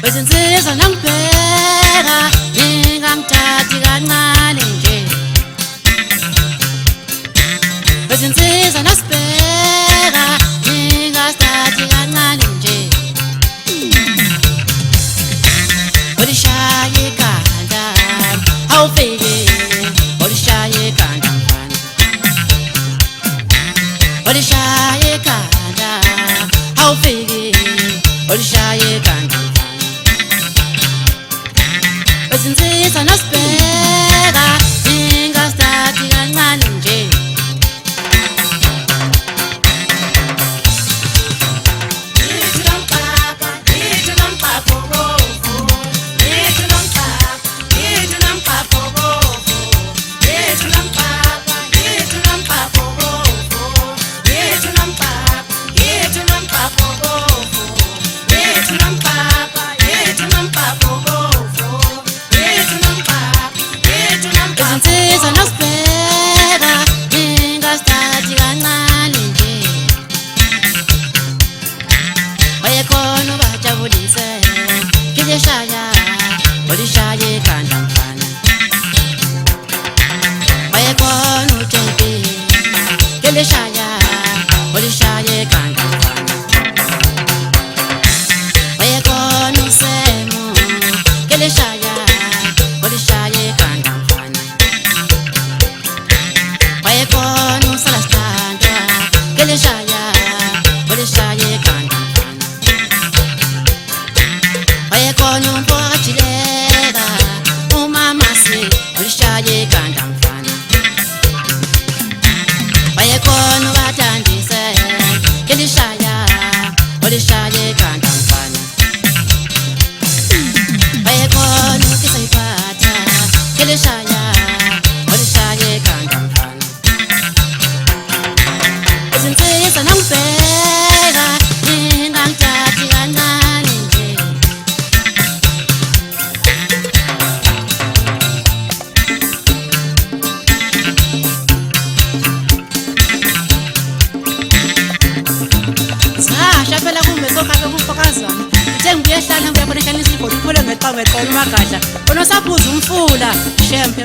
Wezinsizwa nangibheka ngingangithathi kancane nje. Wezinsizwa nasibheka ngingasithathi kancane nje. Olishaya ikhanda awufike, olishaya ikhanda mfana. Olishaya ikhanda awufike, olishaya ikhanda mfana. Wezinsizwa nasibheka ngingasithathi kancane nje. Wezinsizwa nasibheka ngingasithathi kancane nje. Wayekhona ubajabulise ngilishaya, olishaya ikhanda mfana. Wayekhona uJP ngilishaya, olishaya ikhanda mfana. Wayekhona uSemo ngilishaya, olishaya ikhanda mfana. Wayekhona uSalastanda ngilishaya, olishaya ikhanda mfana. Wayekhona uMpokajileka uMamasi, olishaya ikhanda mfana. Wayekhona uBathandise ngilishaya, olishaya ikhanda mfana. Wayekhona uKisayiphatha ngilishaya, olishaya ikhanda mfana. Wezinsizwa nangibheka ngingangithathi kancane nje. Sasha phela kumbe sokabe kumfokazana. Uthe ngibuye ehlala ngibuya khona ehlala isibhodi uphule ngeqhawe ngeqolo umagadla. Bona usaphuza umfula shempe.